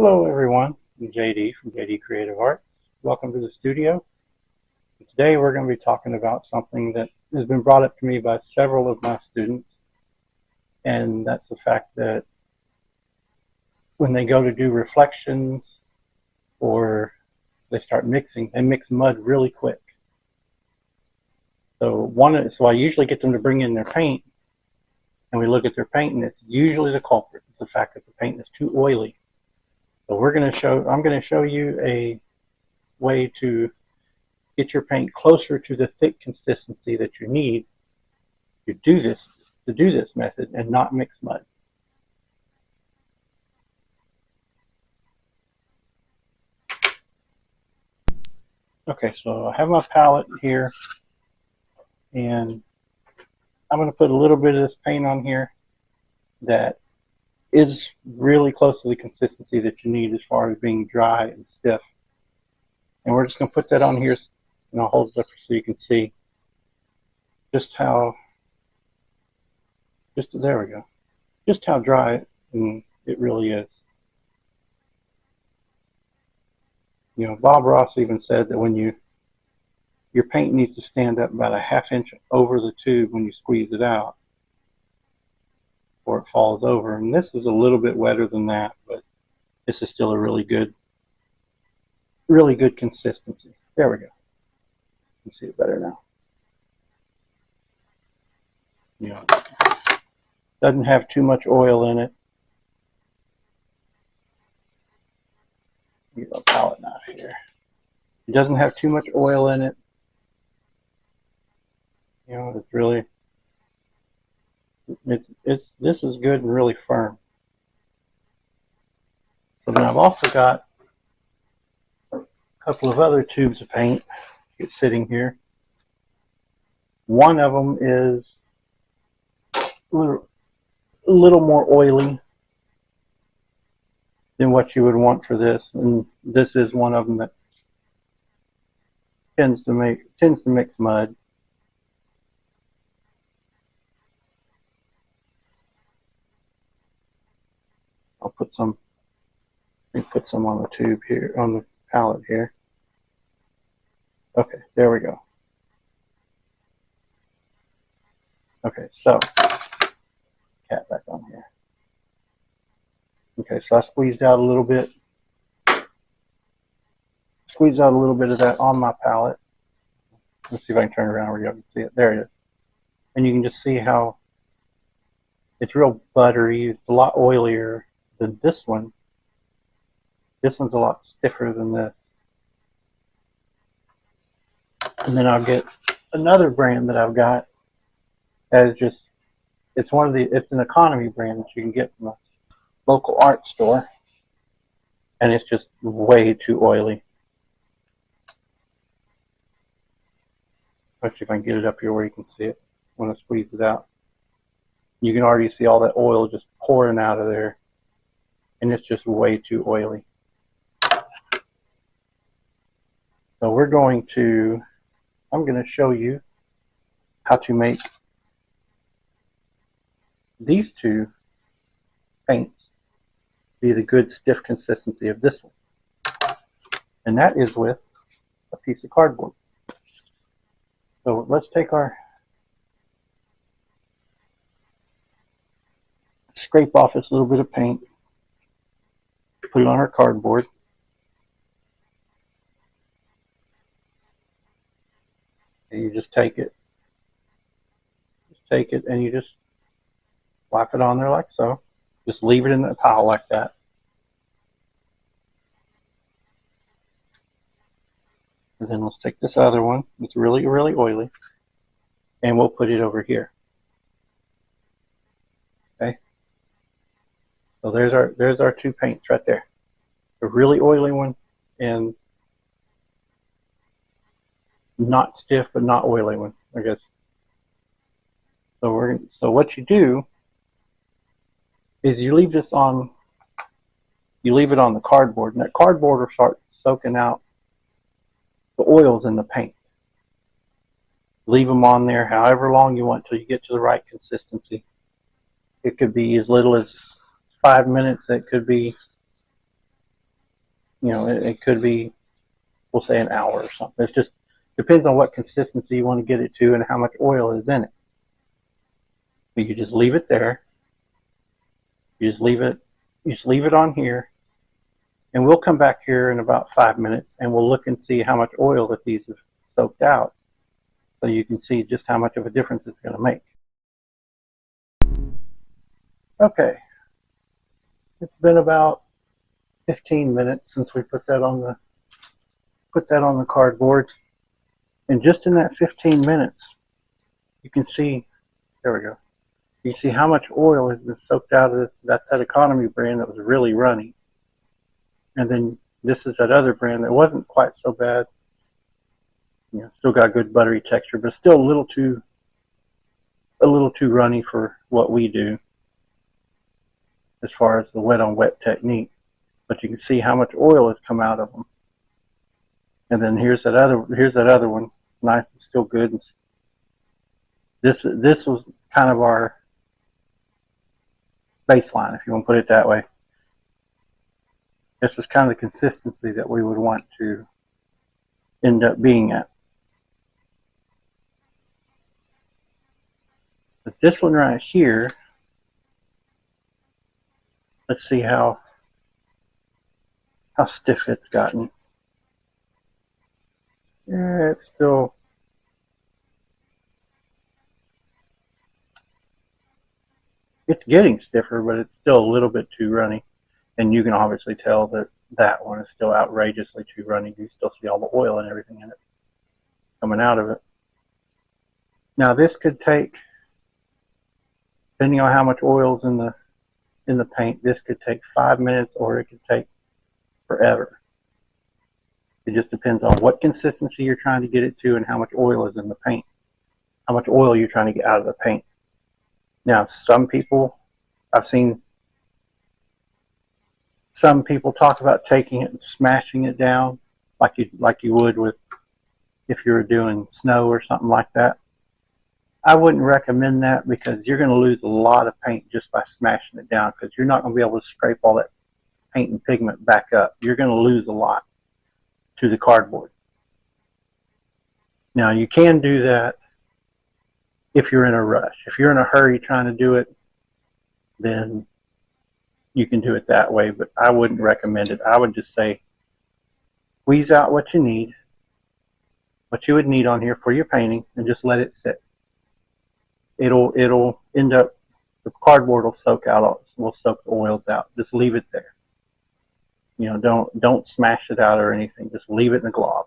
Hello everyone, I'm JD from JD Creative Arts. Welcome to the studio. Today we're going to be talking about something that has been brought up to me by several of my students, and that's the fact that when they go to do reflections or they start mixing, they mix mud really quick. So I usually get them to bring in their paint, and we look at their paint, and it's usually the culprit. It's the fact that the paint is too oily. So I'm going to show you a way to get your paint closer to the thick consistency that you need to do this method and not mix mud. Okay, so I have my palette here, and I'm going to put a little bit of this paint on here that is really close to the consistency that you need as far as being dry and stiff. And we're just going to put that on here, and I'll hold it up so you can see just how dry it really is. You know, Bob Ross even said that when your paint needs to stand up about a ½ inch over the tube when you squeeze it out, or it falls over. And this is a little bit wetter than that, but this is still a really good consistency. There we go. You can see it better now. You know, it doesn't have too much oil in it. Get a palette knife here. It doesn't have too much oil in it. You know, it's really, this is good and really firm. So then I've also got a couple of other tubes of paint sitting here. One of them is a little more oily than what you would want for this, and this is one of them that tends to mix mud. I'll put some on the tube here, on the palette here. Okay, there we go. Okay, so cat back on here. Okay, so I squeezed out a little bit of that on my palette. Let's see if I can turn it around where you can see it. There it is. And you can just see how it's real buttery. It's a lot oilier than this one. This one's a lot stiffer than this. And then I'll get another brand that I've got that is just, it's an economy brand that you can get from a local art store, and it's just way too oily. Let's see if I can get it up here where you can see it when I squeeze it out. You can already see all that oil just pouring out of there, and it's just way too oily. So I'm going to show you how to make these two paints be the good stiff consistency of this one. And that is with a piece of cardboard. So let's scrape off this little bit of paint, put it on our cardboard. And you just take it and you just whack it on there like so. Just leave it in the pile like that. And then let's take this other one. It's really, really oily. And we'll put it over here. Okay. So there's our two paints right there. A really oily one and not stiff but not oily one, I guess. So what you do is you leave it on the cardboard, and that cardboard will start soaking out the oils in the paint. Leave them on there however long you want till you get to the right consistency. It could be as little as 5 minutes. It could be it could be, we'll say, an hour or something. It just depends on what consistency you want to get it to and how much oil is in it. But you just leave it there. You just leave it on here, and we'll come back here in about 5 minutes and we'll look and see how much oil that these have soaked out, so you can see just how much of a difference it's going to make. Okay, it's been about 15 minutes since we put that on the cardboard, and just in that 15 minutes you can see, there we go, you can see how much oil has been soaked out of this. That's that economy brand that was really runny, and then this is that other brand that wasn't quite so bad. Still got good buttery texture, but still a little too runny for what we do as far as the wet on wet technique. But you can see how much oil has come out of them. And then here's that other one. It's nice and still good. And this was kind of our baseline, if you want to put it that way. This is kind of the consistency that we would want to end up being at. But this one right here, let's see how stiff it's gotten. Yeah, it's getting stiffer, but it's still a little bit too runny. And you can obviously tell that that one is still outrageously too runny. You still see all the oil and everything in it coming out of it. Now this could take, depending on how much oil's in the paint, this could take 5 minutes or it could take forever. It just depends on what consistency you're trying to get it to and how much oil is in the paint, how much oil you're trying to get out of the paint. Now, some people, I've seen some people talk about taking it and smashing it down like you would with if you were doing snow or something like that. I wouldn't recommend that, because you're going to lose a lot of paint just by smashing it down, because you're not going to be able to scrape all that paint and pigment back up. You're going to lose a lot to the cardboard. Now, you can do that if you're in a rush. If you're in a hurry trying to do it, then you can do it that way, but I wouldn't recommend it. I would just say squeeze out what you need, what you would need on here for your painting, and just let it sit. It'll end up, the cardboard will soak the oils out. Just leave it there. Don't smash it out or anything. Just leave it in the glob.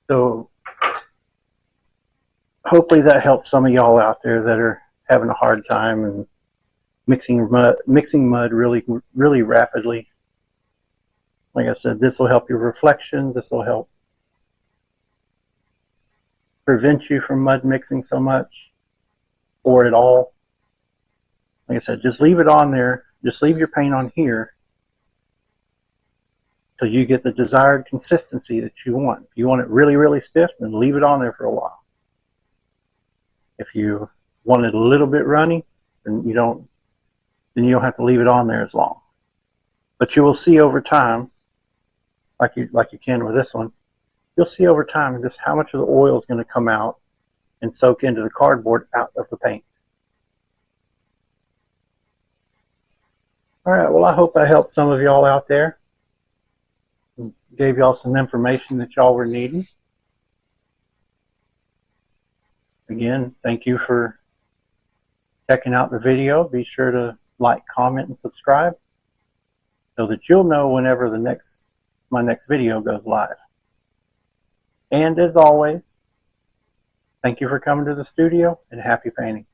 So hopefully that helps some of y'all out there that are having a hard time and mixing mud really rapidly. Like I said, this will help your reflection. This will help prevent you from mud mixing so much or at all. Like I said, just leave it on there. Just leave your paint on here till you get the desired consistency that you want. If you want it really, really stiff, then leave it on there for a while. If you want it a little bit runny, then you don't have to leave it on there as long. But you will see over time, like you can with this one, you'll see over time just how much of the oil is going to come out and soak into the cardboard out of the paint. All right, well, I hope I helped some of y'all out there. Gave y'all some information that y'all were needing. Again, thank you for checking out the video. Be sure to like, comment, and subscribe so that you'll know whenever my next video goes live. And as always, thank you for coming to the studio, and happy painting.